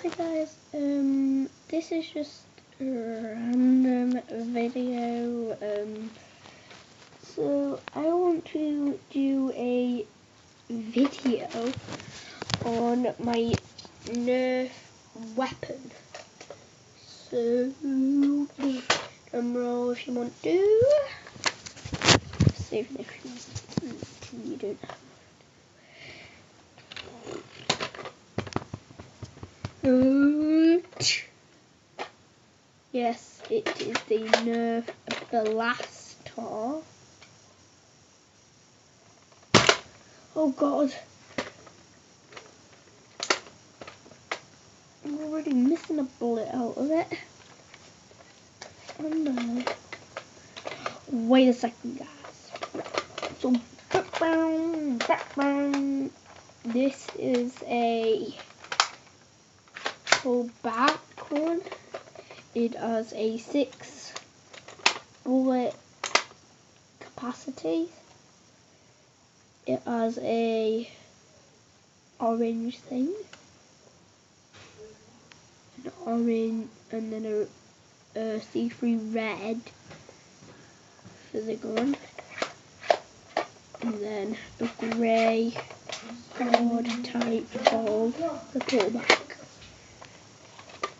Hi guys, this is just a random video, so I want to do a video on my nerf weapon, so drum roll if you want to, even if you don't have. Yes, it is the nerf blaster. Oh god, I'm already missing a bullet out of it. Oh no. Wait a second, guys. So this is a full back one. It has a 6 bullet capacity. It has a orange thing, an orange, and then a see-through red for the gun, and then a grey hard type for the pullback.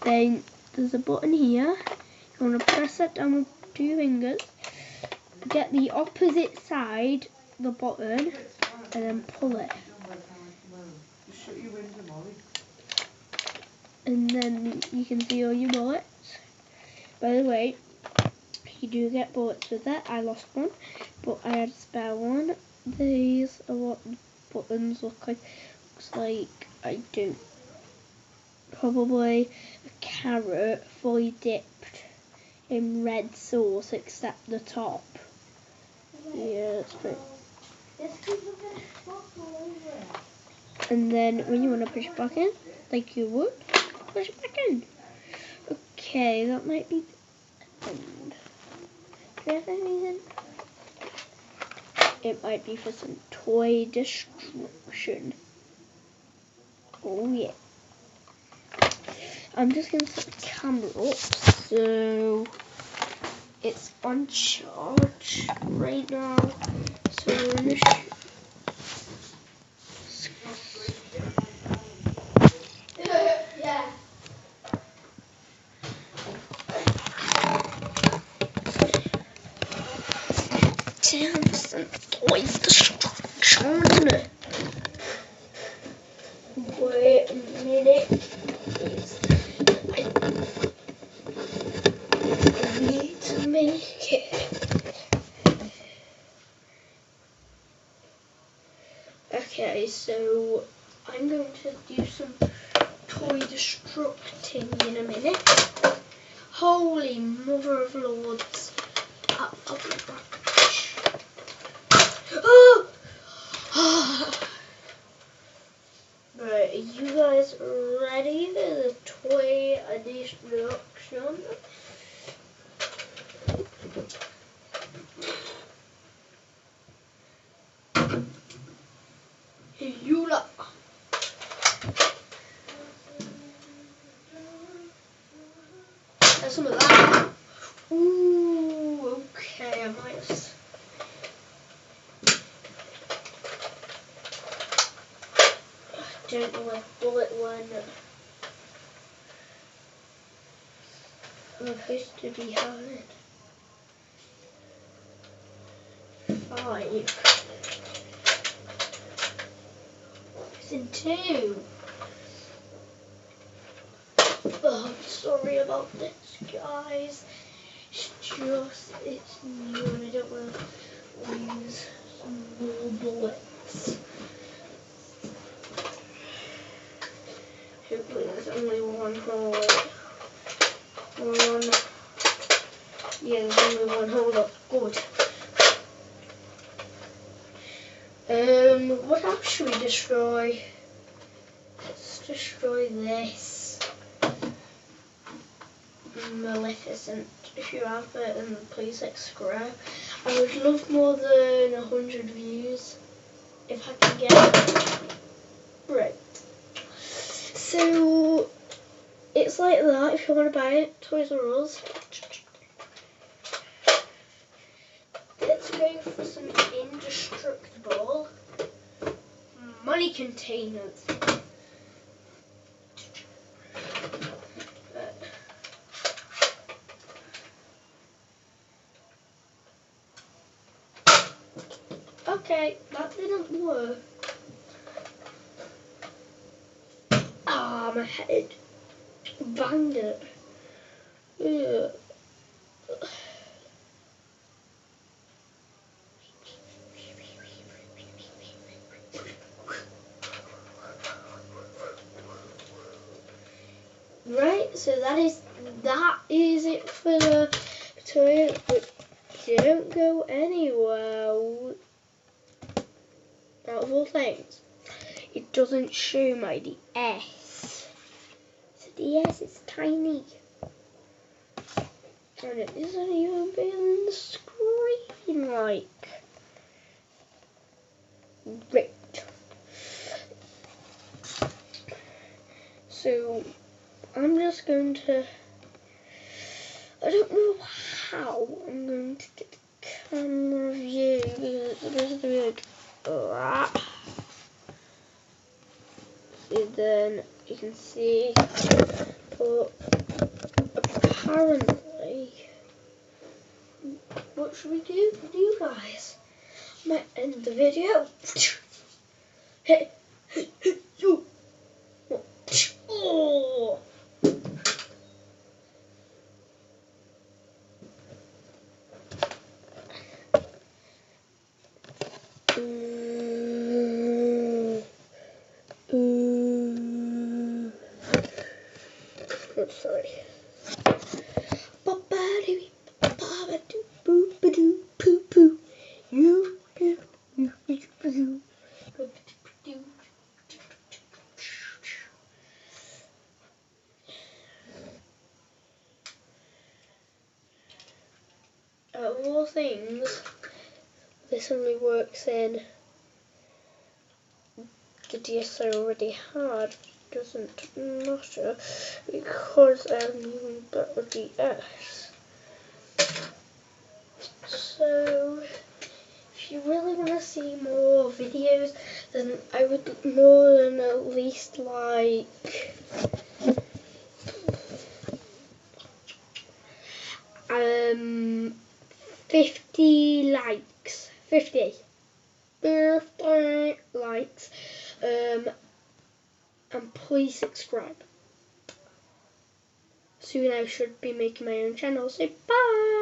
Then there's a button here. You want to press it down with 2 fingers, get the opposite side, the button, and then pull it. And then you can see all your bullets. By the way, you do get bullets with it. I lost one, but I had a spare one. These are what the buttons look like. Looks like I do. Probably a carrot fully dipped in red sauce, except the top. Yeah, that's great. And then when you want to push it back in, like you would, push it back in. Okay, that might be the end. Do you have anything? It might be for some toy destruction. Oh yeah. I'm just going to set the camera up so it's on charge right now. So I'm going to some toy destruction. Wait a minute. I need to make it. Okay, so I'm going to do some toy destructing in a minute. Holy mother of lords. I'll be back. Oh! Right, are you guys ready for the toy destruction? You lot. There's some of that. Ooh, okay, I might have. I don't know where the bullet went. I'm supposed to be having 5. It's in 2. Oh, I'm sorry about this, guys. It's new and I don't want to use some more bullets. Hopefully there's only one hole. Yeah, there's only one hole. That's good. What else should we destroy? Let's destroy this. Maleficent. If you have it, then please subscribe. I would love more than 100 views if I can get it. Right. So it's like that if you want to buy it. Toys R Us. Let's go for some indestructible money containers. Okay, that didn't work. Ah, my head. Banged it. Yeah. Right, so that is it for the tutorial, but don't go anywhere. Out of all things, it doesn't show my DS. So DS is tiny. And it isn't even big on the screen like. Great. So I'm just going to, I don't know how I'm going to get the camera view because it's supposed to be like that. So then you can see, but apparently, what should we do with you guys? I might end the video. Hey, you. Oh. I'm sorry. Of all things, this only works in the DS I already had. Doesn't matter because I'm using better DS. So if you really want to see more videos, then I would more than at least like 50 likes. 50 birthday likes. And please subscribe. Soon I should be making my own channel. So bye.